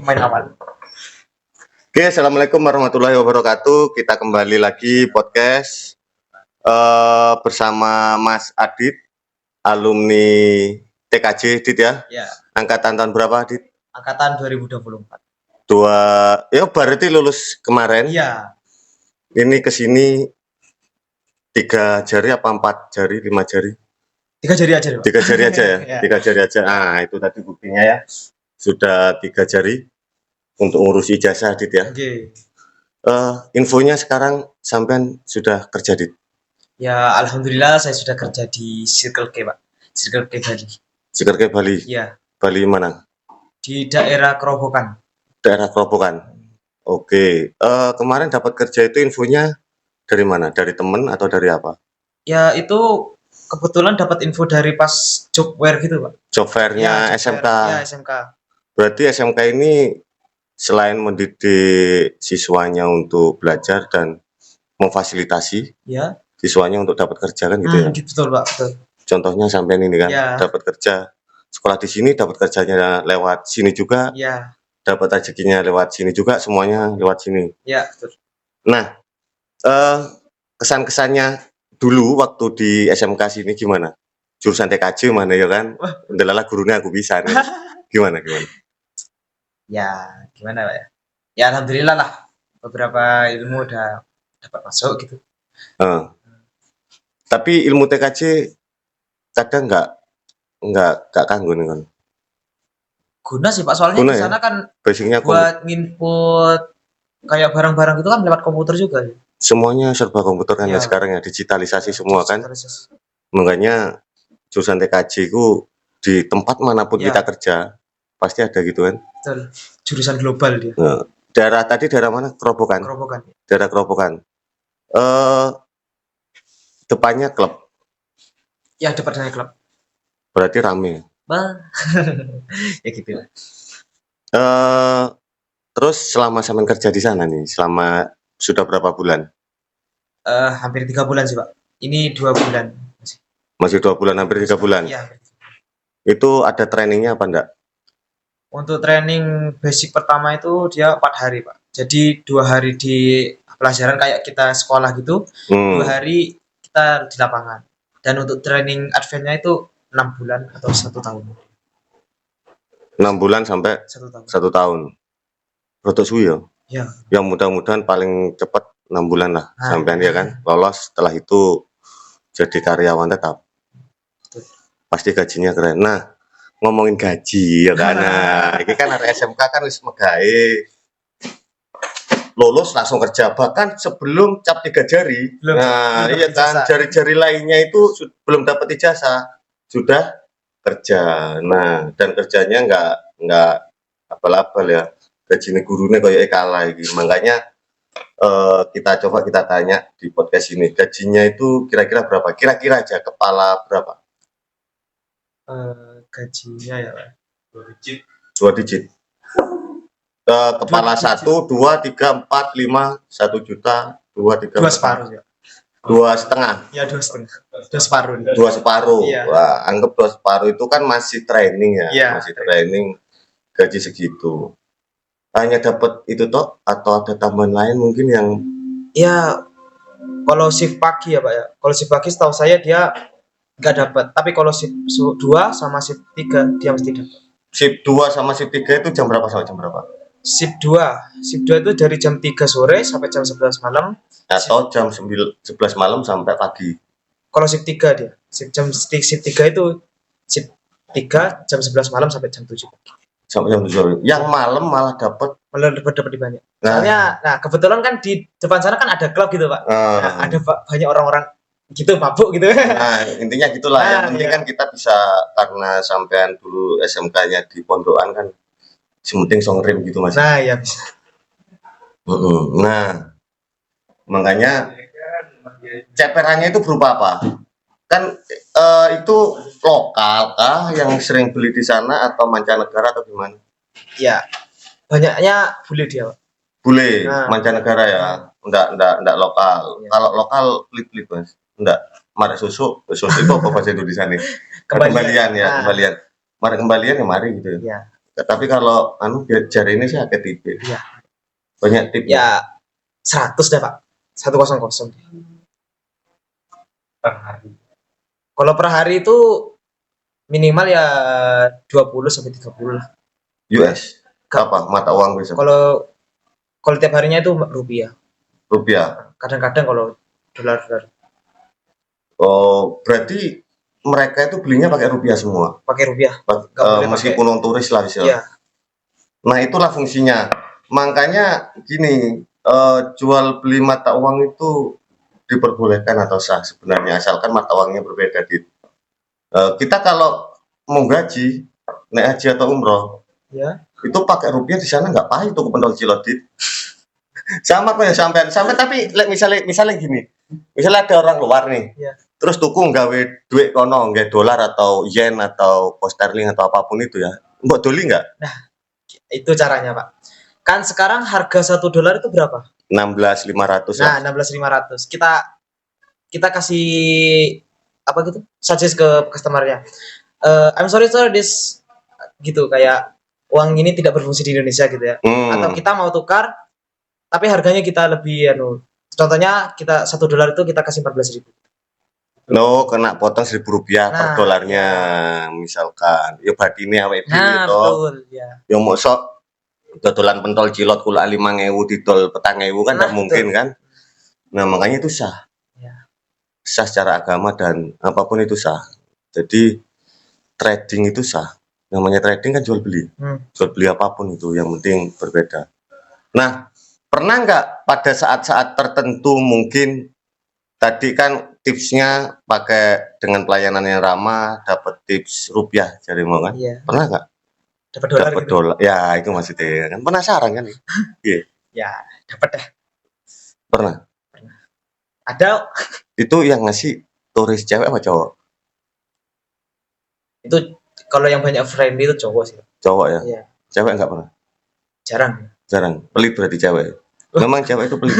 Main awal. Oke, assalamualaikum warahmatullahi wabarakatuh. Kita kembali lagi podcast bersama Mas Adit, alumni TKJ, Dit ya. Ya, Angkatan tahun berapa, Dit? angkatan 2024. Ya berarti lulus kemarin. Iya, Ini kesini 3 jari apa 4 jari, 5 jari? 3 jari aja, Pak. 3 jari aja ya? Ya. 3 jari aja. Ah, itu tadi buktinya ya. Sudah 3 jari untuk ngurus ijazah, Dit ya. Oke. Infonya sekarang sampean sudah kerja, Dit? Ya, alhamdulillah saya sudah kerja di Circle K, Pak. Circle K Bali. Circle K Bali. Iya, Bali mana? di daerah Kerobokan. Daerah Kerobokan. Oke. Kemarin dapat kerja itu infonya dari mana? Dari temen atau dari apa? Ya, itu kebetulan dapat info dari pas job fair gitu, Pak. Job fair-nya Ya, job SMK. fair. Ya, SMK. Berarti SMK ini selain mendidik siswanya untuk belajar dan memfasilitasi Ya. siswanya untuk dapat kerja kan gitu ya. Betul, Pak. Betul. Contohnya sampean ini kan Ya. dapat kerja sekolah di sini, dapat kerjanya lewat sini juga, Ya. dapat rezekinya lewat sini juga, semuanya lewat sini. Ya, betul. Nah, kesan-kesannya dulu waktu di SMK sini gimana? Jurusan TKJ mana ya kan? Wah. Delala gurunya aku bisa nih. Gimana? Ya, gimana, Pak ya? Ya, alhamdulillah lah. Beberapa ilmu udah dapat masuk gitu. Tapi ilmu TKJ kadang nggak kanggo nih kan? Guna sih, Pak, soalnya Guna di ya? sana kan Basicnya buat nginput kayak barang-barang itu kan lewat komputer juga. semuanya serba komputer kan ya Ya. sekarang ya, digitalisasi semua kan. Digitalisasi. Makanya jurusan TKJ itu di tempat manapun Ya. kita kerja pasti ada gitu kan. Betul. Jurusan global dia. Nah, daerah mana? Kerobokan. Kerobokan. Daerah Kerobokan. Depannya klub. Ya, depannya klub. Berarti rame. Bah. Ya gitu lah. Terus selama sampean kerja di sana nih, selama sudah berapa bulan? Hampir 3 bulan sih, Pak. Ini 2 bulan. Masih 2 bulan, hampir 3 bulan. Iya. Itu ada trainingnya apa enggak? Untuk training basic pertama itu dia 4 hari, Pak. Jadi 2 hari di pelajaran kayak kita sekolah gitu, 2 hari kita di lapangan. Dan untuk training advance-nya itu 6 bulan atau 1 tahun. 6 bulan sampai 1 tahun. 1 tahun. Roto suwi ya? Ya. Ya mudah-mudahan paling cepat 6 bulan lah sampean ya kan lolos, setelah itu jadi karyawan tetap. Betul. Pasti gajinya keren. Nah, ngomongin gaji ya kan. Nah, ini kan ada SMK kan wis megawe. Lulus langsung kerja, bahkan sebelum cap 3 jari. Belum Iya kan, ijazah. jari-jari lainnya itu belum dapat ijazah, sudah kerja. Nah, dan kerjanya nggak abal-abal ya. Gajinya gurunya kayak kalah gitu. Makanya kita tanya di podcast ini, gajinya itu kira-kira berapa? Kira-kira aja kepala berapa? Gajinya ya, Pak. 2 digit. Kepala 1, 2, 3, 4, 5, 1 juta, 2, 3, 2 separuh ya. 2,5. Ya 2,5. 2 separuh. 2 separuh. Iya. Wah, anggap 2 separuh itu kan masih training ya. Iya. Masih training, gaji segitu. Hanya dapat itu toh atau ada tambahan lain mungkin yang Ya, kalau shift pagi ya, Pak ya. Kalau shift pagi setahu saya dia nggak dapat. Tapi kalau shift 2 sama shift 3 dia mesti dapat. shift 2 sama shift 3 itu jam berapa sampai jam berapa? Shift 2 itu dari jam 3 sore sampai jam 11 malam. Atau jam 11 malam sampai pagi. Kalau shift 3 dia. Shift 3 itu shift 3 jam 11 malam sampai jam 7 pagi. Sampai jam 7. Yang malam malah dapat Dapat banyak. Soalnya kebetulan kan di depan sana kan ada klub gitu, Pak. Ada banyak orang-orang gitu mabuk gitu. Nah, intinya gitulah. Yang penting iya. kan kita bisa, karena sampean dulu SMK-nya di Pondokan kan, penting songrim gitu Mas. Nah, ya bisa. Nah, makanya ceperannya itu berupa apa? Kan itu lokal kah yang sering beli di sana atau mancanegara atau gimana? Ya, banyaknya bule dia, Pak. Bule, Nah. mancanegara ya, enggak lokal. Ya. Kalau lokal pelit-pelit Mas, enggak. Marek susu itu apa bahasa Indonesia nih? Kembalian ya, Nah. kembalian. Marek kembalian ya mari gitu. Ya. Tapi kalau jari ini sih agak tipe. Iya. Banyak tip. Ya 100 deh Pak. 100. per hari. Kalau per hari itu minimal ya 20 sampai 30 lah. US. Apa? Mata uang bisa. Kalau tiap harinya itu rupiah. Kadang-kadang kalau dolar. Oh, berarti mereka itu belinya pakai rupiah semua. Pakai rupiah. Meskipun non turis lah bisa. Iya. Nah, itulah fungsinya. Makanya gini, jual beli mata uang itu diperbolehkan atau sah sebenarnya, asalkan mata uangnya berbeda. Kita kalau mau gaji, naik haji atau umroh, ya, itu pakai rupiah di sana nggak pahit tuh pentol cilok dit. Sama kok ya sampai tapi misalnya gini, misalnya ada orang luar nih, ya, terus tuku nggawe duit kono, nggawe dolar atau yen atau pound sterling atau apapun itu ya, mbok doli nggak? Nah, itu caranya Pak. Kan sekarang harga $1 itu berapa? 16.500 Nah, ya. 16.500. Kita kasih apa gitu? Suggest ke customernya. I'm sorry sir, this gitu, kayak uang ini tidak berfungsi di Indonesia gitu ya. Atau kita mau tukar tapi harganya kita lebih contohnya kita $1 itu kita kasih 14.000. No, kena potong Rp1.000 per dolarnya, misalkan. Ya berarti ini awet dhewe to. Betul, ya. Yang mosok dodolan pentol cilot kula 5.000 didol 4.000 kan enggak mungkin kan. Nah, makanya itu sah. Ya. Sah secara agama dan apapun itu sah. Jadi trading itu sah. Namanya trading kan jual beli. Jual beli apapun itu, yang penting berbeda. Nah, pernah nggak pada saat-saat tertentu mungkin tadi kan tipsnya pakai dengan pelayanan yang ramah, dapat tips rupiah jadi mau kan? Iya. Pernah nggak? Dapat dolar. Ya, itu maksudnya kan penasaran kan? Iya. Ya, dapat deh. Pernah. Ada. Itu yang ngasih turis cewek apa cowok? Itu kalau yang banyak friend itu cowok sih. Cowok ya? Iya. Cewek nggak pernah? Jarang. Pelit berarti cewek. Memang cewek itu pelit.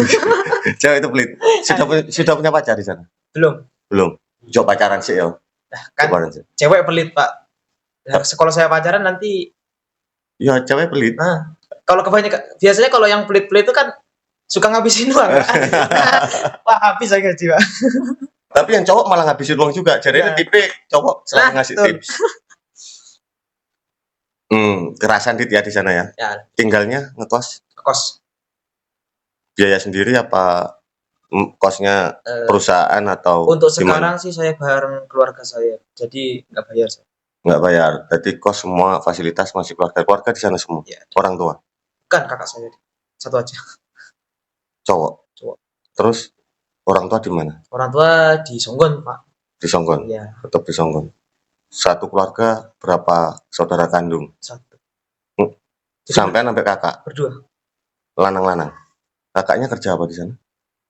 Cewek itu pelit. Sudah punya pacar di sana? Belum. Coba pacaran sih ya. Nah, kan cewek pelit Pak. Nah, kalau saya pacaran nanti. Ya cewek pelit. Nah, kalau kebanyakan biasanya kalau yang pelit-pelit itu kan suka ngabisin uang. Wah, habis aja Pak. Tapi yang cowok malah ngabisin uang juga. Jadi itu tipe cowok selalu ngasih tips. Kerasan dit ya di sana ya. Ya. Tinggalnya ngekos. Biaya sendiri apa kosnya perusahaan atau untuk sekarang gimana? Sih saya bareng keluarga saya. Jadi nggak bayar saya. Nggak bayar. Berarti kos semua fasilitas masih keluarga di sana semua. Ya, orang tua. Kan kakak saya satu aja. Cowok. Terus orang tua di mana? Orang tua di Songgon, Pak. Di Songgon. Iya. Tetap di Songgon. Satu keluarga berapa saudara kandung? 1. Sampai kakak? Berdua. Lanang-lanang. Kakaknya kerja apa di sana?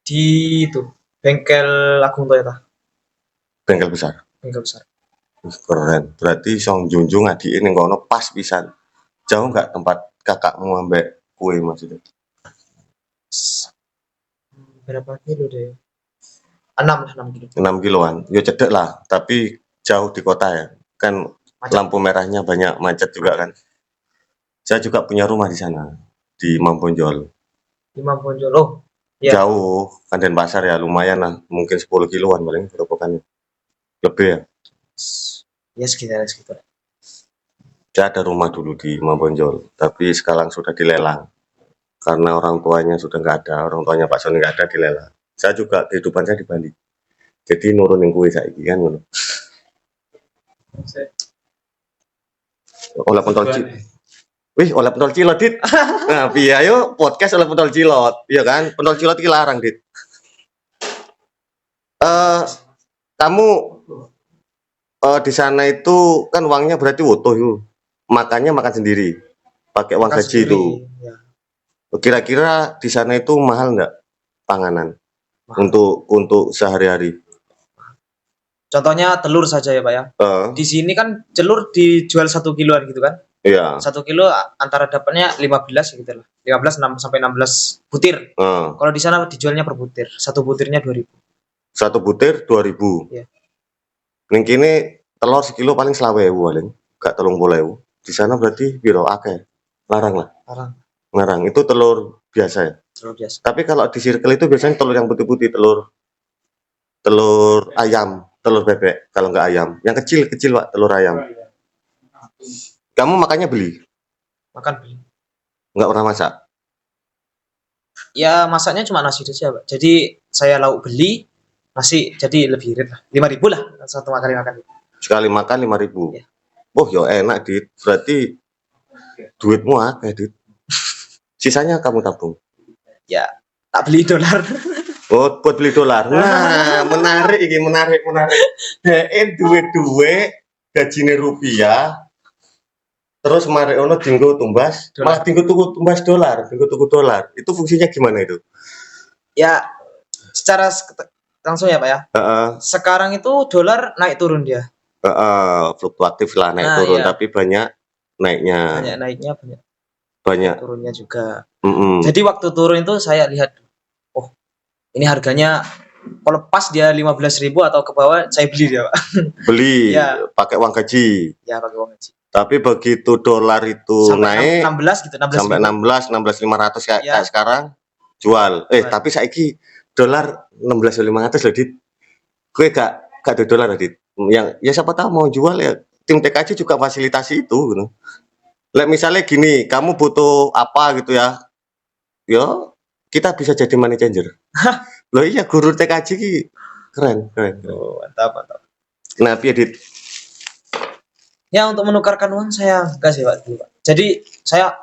Di itu bengkel Agung Toyota. Bengkel besar. Keren. Berarti song junjung adiin yang kono pas pisan. Jauh nggak tempat kakakmu ambek kue maksudnya? Berapa kilo deh? 6 kilo. 6 kiloan. Ya cedek lah, tapi jauh di kota ya. Kan macet. Lampu merahnya banyak, macet juga kan. Saya juga punya rumah di sana, di Mamponjol. Di Mamponjol. Oh, ya. Jauh, kan Denpasar ya, lumayan lah. Mungkin 10 kiloan paling berapa kan. Lebih ya. Ya sekitar. Saya ada rumah dulu di Mamponjol, tapi sekarang sudah dilelang. Karena orang tuanya sudah nggak ada, orang tuanya Pak Soni nggak ada, dilelang. Saya juga kehidupan saya di Bali. Jadi nurunin kue saiki kan ngono. Oleh pentol cilot. Wih, oleh pentol cilot, Dit. Nah, piye ayo podcast oleh pentol cilot. Iya kan? Pentol cilot iki larang, Dit. Kamu di sana itu kan uangnya berarti utuh yuk. Makannya makan sendiri. Pakai uang gaji itu. Ya. Kira-kira di sana itu mahal enggak panganan? Untuk sehari-hari. Contohnya telur saja ya Pak ya. Di sini kan telur dijual 1 kiloan gitu kan. Iya. 1 kilo antara dapatnya 15 gitu lah. 15 sampai 16 butir. Kalau di sana dijualnya per butir. 1 butirnya 2.000. 1 butir 2.000. Iya. Ning kene telur sekilo paling 20.000 paling. Gak 30.000. Di sana berarti piro akeh? Larang lah. Larang Itu telur biasa ya. telur biasa. Tapi kalau di circle itu biasanya telur yang putih-putih, telur ayam, telur bebek kalau nggak ayam. Yang kecil-kecil Pak, telur ayam. Kamu makannya beli? Makan beli. Nggak pernah masak? Ya masaknya cuma nasi saja, Pak. Jadi saya lauk beli, nasi jadi lebih irit lah. 5.000 lah satu kali makan. Sekali makan 5.000. Ya. Oh, ya enak, Dit. Berarti duitmu akeh, Dit. Sisanya kamu tabung. Ya, tak beli dolar. Oh, buat beli dolar. Nah, menarik ini, menarik. Duit gajine rupiah. Terus mari ono dinggo tumbas, malah dinggo tumbas dolar, Itu fungsinya gimana itu? Ya, secara langsung ya, Pak ya. Sekarang itu dolar naik turun dia. Fluktuatif lah, naik turun, iya. Tapi banyak naiknya. Banyak turunnya juga. Jadi waktu turun itu saya lihat, oh ini harganya kalau pas dia 15.000 atau ke bawah saya beli dia, Pak. Beli ya. Pakai uang gaji. Ya, pakai uang gaji. Tapi begitu dolar itu sampai naik 16 gitu, 16 sampai 16.500 kayak sekarang jual. Tapi saiki dolar 16.500 loh, Dit. Gue gak ada dolar, Dit. Yang ya siapa tahu mau jual ya. Tim TKJ juga fasilitasi itu gitu. Misalnya gini, kamu butuh apa gitu ya. Yo, kita bisa jadi money changer. Loh iya, guru TKJ ki keren. Oh, mantap. Nah, piye, Dit? Ya, untuk menukarkan uang saya enggak sih, Pak. Jadi saya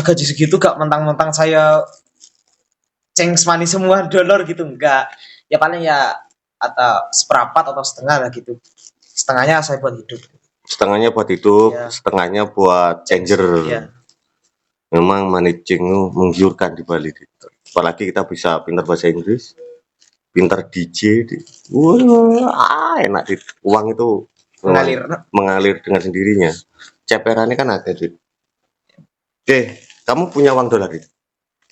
gaji segitu gak mentang-mentang saya change money semua dolar gitu, enggak. Ya paling ya atau seperempat atau setengah lah gitu. Setengahnya saya buat hidup. Setengahnya buat changer. Ya. Memang managing menggiurkan di Bali gitu. Apalagi kita bisa pintar bahasa Inggris, pintar DJ. Wah, enak, Dit. Uang itu mengalir dengan sendirinya. Ceperannya kan ada, Dit. Oke, kamu punya uang dolar, Dit?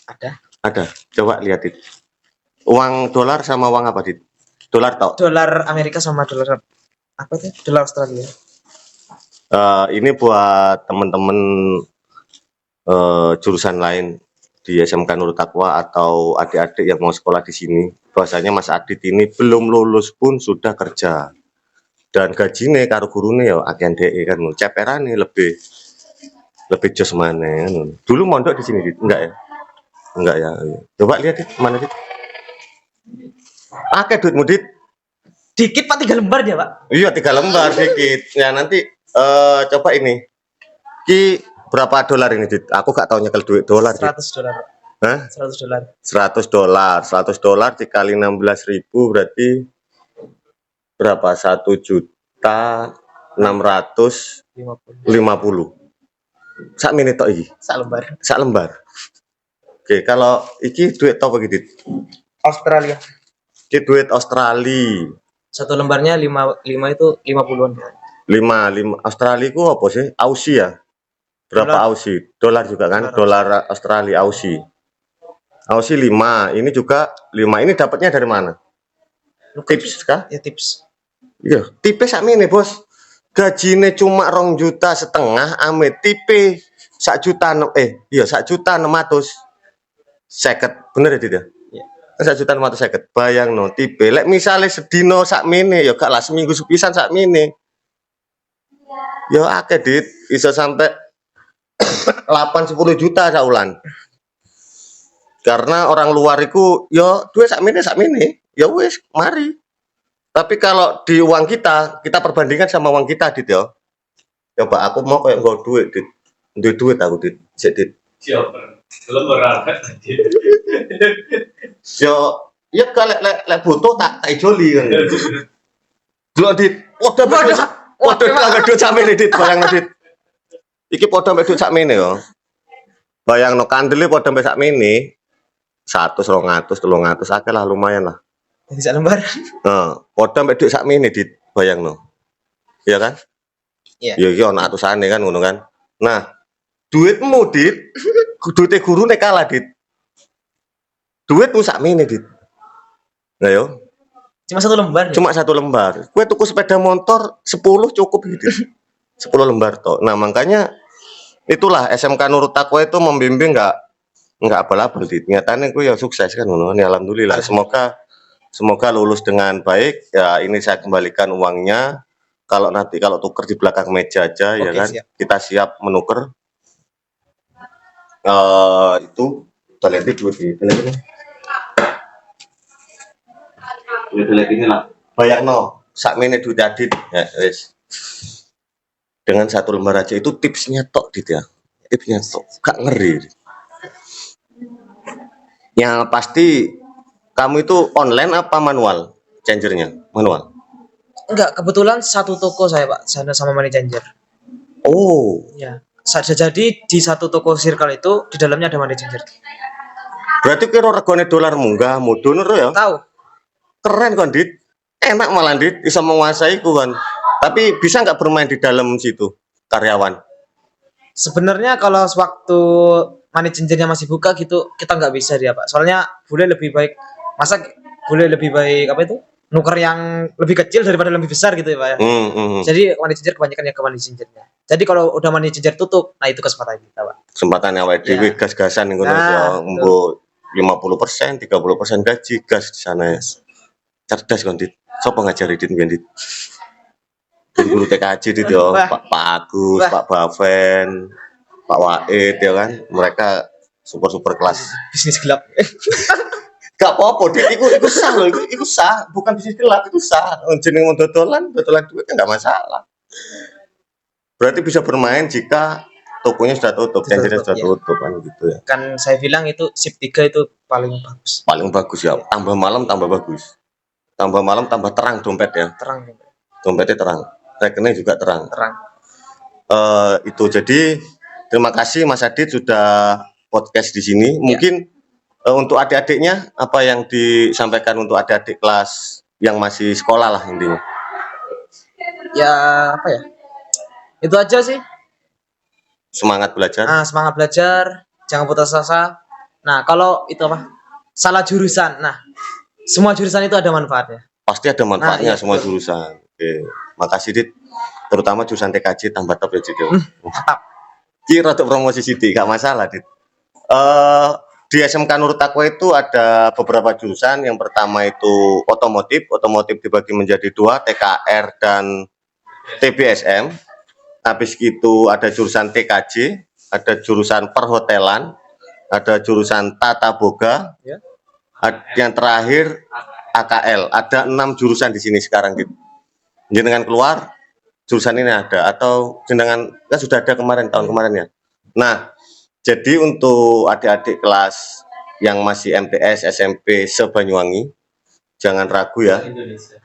Ada. Coba lihat, Dit. Uang dolar sama uang apa, Dit? Dolar tau? Dolar Amerika sama dolar apa tuh? Dolar Australia. Ini buat teman-teman jurusan lain di SMK Nurul Taqwa atau adik-adik yang mau sekolah di sini. Bahwasanya Mas Adit ini belum lulus pun sudah kerja. Dan gajinya karo gurune ya agen DE kan, ceperane lebih jos mana kan. Dulu mondok di sini, Dit? Enggak ya. Coba lihat, Dit, mana, Dit? Akeh duitmu, Dit. Dikit Pak, 3 lembar dia, Pak. Iya, 3 lembar dikit. Ya nanti coba ini. Ki berapa dolar ini, Dit? Aku gak tahu nyekel duit dolar. 100 dolar. Hah? 100 dolar. 100 dolar dikali 16.000 berarti berapa? 1.650.000. Sak menit tok iki. Sak lembar. Oke, kalau iki duit apa gitu? Australia. Iki duit Australia. Satu lembarnya 5 itu 50-an. 5 Australia ku apa sih? Aussie ya? Berapa Aussie? Dolar juga kan? Dolar Australia Aussie. Aussie 5. Ini juga 5. Ini dapatnya dari mana? Tips kah? Ya, tips. Iya, tipe sakmene, Bos. Gajine cuma 2,5 juta, ame tipe 1.600.000. 1.650.000. Bener ya, Dit ya? Iya. 1.650.000. Bayang no tipe. Lek misale sedino sakmene ya gak lah seminggu sepisan sakmene. Ya akeh, Dit. Bisa sampai 8-10 juta saulan. Karena orang luar itu ya duit sakmene. Ya wis, mari. Tapi kalau di uang kita perbandingkan sama uang kita, Dit ya. Coba aku mau kayak nggak duit, Dit. Duit aku, Dit. Dit. Siapa? Belum berangkat tadi. Ya kalau lek butuh tak ijoli kan. Dulu, Dit. Waduh, nggak duit sakmene, Dit. Bayang, Dit. Iki podo mbek duit sakmene ya. Bayangno kandele podo mbek sakmene. 100, 200, 300 akeh lah, lumayan lah. Jadi sak lembar. Podo mbek duit sakmene, Dit. Bayangno. Iya kan? Iya. Ya iki ono atusane kan ngono kan. Nah, duitmu, Dit, duite gurune kalah, Dit. Duitmu sakmene, Dit. Nah yo. Cuma 1 lembar. Cuma 1 lembar. Kue tuku sepeda motor 10 cukup gitu. 10 lembar toh. Nah, makanya itulah SMK Nurul Taqwa itu membimbing nggak abal-abal Dit. Nyatanya gue ya sukses kan ngono. Ya, alhamdulillah. Semoga lulus dengan baik. Ya, ini saya kembalikan uangnya. Kalau nanti kalau tuker di belakang meja aja ya Oke, kan. siap. Kita siap menuker. Itu toilet duit ini. Toilet ini lah. Bayangno, sakmene duit Adit. Ya, wis. Dengan 1 lembar aja itu tipsnya tok Dit ya. Tipsnya tok. Gak ngeri. Yang pasti kamu itu online apa manual? Changernya manual. Enggak, kebetulan satu toko saya Pak, sana sama money changer. Oh, Ya. Jadi di satu toko circle itu di dalamnya ada money changer. berarti kira regane dolar munggah mudun ya. Tahu? Keren kan Dit. Enak malah Dit bisa menguasai ku kan. Tapi bisa nggak bermain di dalam situ karyawan? Sebenarnya kalau waktu money changernya masih buka gitu kita nggak bisa dia Pak. Soalnya boleh lebih baik boleh lebih baik apa itu? Nuker yang lebih kecil daripada lebih besar gitu ya Pak ya. Jadi money changer kebanyakan yang ke money changernya. Jadi kalau udah money changer tutup, nah itu kesempatan kita Pak. Kesempatannya awake dhewe gas-gasan ngono ya. Mbok 50%, 30% gaji gas di sana ya. Cerdas kan Dit. Sopo ngajari Dit mbiyen Dit? Guru TKJ Dit ya, Pak Agus, Pak Baven, Pak Waid ya kan. Mereka super kelas. Bisnis gelap. Gak apa-apa, Dit. Iku sah loh, iku sah. Bukan bisnis gelap, itu sah. Jeneng mau dodolan duit kan enggak masalah. Berarti bisa bermain jika tokonya sudah tutup, changernya sudah tutup kan gitu ya. Kan saya bilang itu shift 3 itu paling bagus. Paling bagus ya. Tambah malam tambah bagus. Tambah malam tambah terang dompet ya. Terang. Dompetnya terang. Rekening juga terang. Itu jadi terima kasih Mas Adit sudah podcast di sini. Mungkin untuk adik-adiknya apa yang disampaikan untuk adik-adik kelas yang masih sekolah lah intinya. Ya apa ya? Itu aja sih. Semangat belajar. Semangat belajar, jangan putus asa. Nah, kalau itu apa? Salah jurusan. Nah, semua jurusan itu ada manfaatnya. Pasti ada manfaatnya iya, semua jurusan. Oke. Makasih Dit. Terutama jurusan TKJ tambah top ya Dit. Mantap. Kira untuk promosi Siti gak masalah Dit. Di SMK Nurul Taqwa itu ada beberapa jurusan. Yang pertama itu otomotif. Otomotif dibagi menjadi 2, TKR dan TBSM. Habis itu ada jurusan TKJ, ada jurusan perhotelan, ada jurusan tata boga, yang terakhir AKL. Ada 6 jurusan di sini sekarang gitu. Jenengan keluar jurusan ini ada atau jenengan kan sudah ada tahun kemarin ya. Nah, jadi untuk adik-adik kelas yang masih MTS SMP se-Banyuwangi, jangan ragu ya.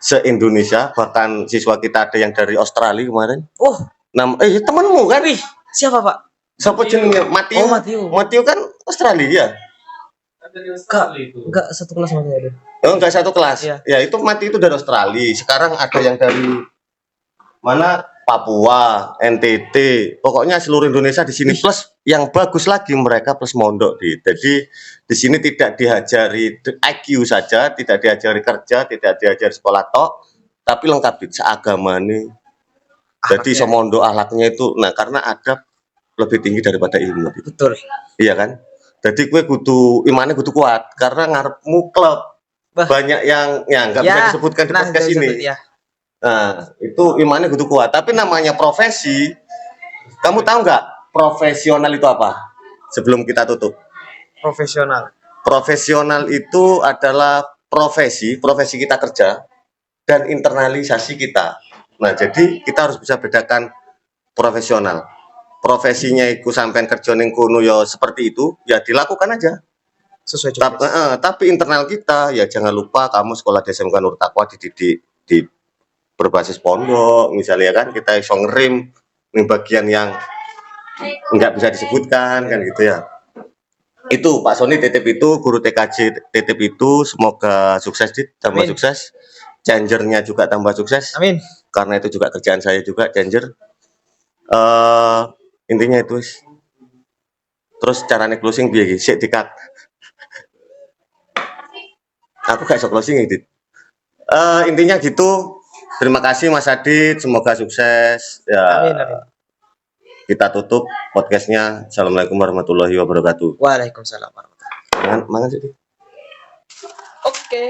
Se-Indonesia, bahkan siswa kita ada yang dari Australia kemarin. Temanmu kan? Siapa Pak? Siapa jenengnya? Matthew. Matthew kan Australia. Enggak satu kelas sama dia. Enggak satu kelas. Ya itu Matthew itu dari Australia. Sekarang ada yang dari mana? Papua, NTT. Pokoknya seluruh Indonesia di sini plus yang bagus lagi mereka plus mondok Jadi di sini tidak diajari IQ saja, tidak diajari kerja, tidak diajari sekolah tok, tapi lengkap seagama nih. Jadi semondo ahlaknya itu, nah karena adab lebih tinggi daripada ilmu. Betul. Iya kan? Jadi gue imannya kudu kuat karena ngarepmu klub. Banyak yang nggak bisa disebutkan di podcast ini. Nah itu imannya kudu kuat. Tapi namanya profesi, kamu tahu nggak profesional itu apa? Sebelum kita tutup. Profesional itu adalah profesi kita kerja dan internalisasi kita. Nah, jadi kita harus bisa bedakan profesional. Profesinya itu sampean kerja ning kono ya seperti itu, ya dilakukan aja. Sesuai tapi internal kita ya jangan lupa kamu sekolah di SMK Nurul Taqwa dididik di berbasis pondok misalnya kan, kita iso ngerim ning bagian yang enggak bisa disebutkan kan gitu ya. Itu Pak Sony titip itu, guru TKJ titip itu, semoga sukses tambah sukses. Changernya juga tambah sukses. Amin. Karena itu juga kerjaan saya juga changer. Intinya itu. Terus caranya closing biar sik dikat. Aku gak iso closing Dit. Intinya gitu. Terima kasih Mas Adit, semoga sukses. Ya, Amin, amin. kita tutup podcastnya. Assalamualaikum warahmatullahi wabarakatuh. Waalaikumsalam warahmatullahi Mangan, mangan sih. wabarakatuh. Oke.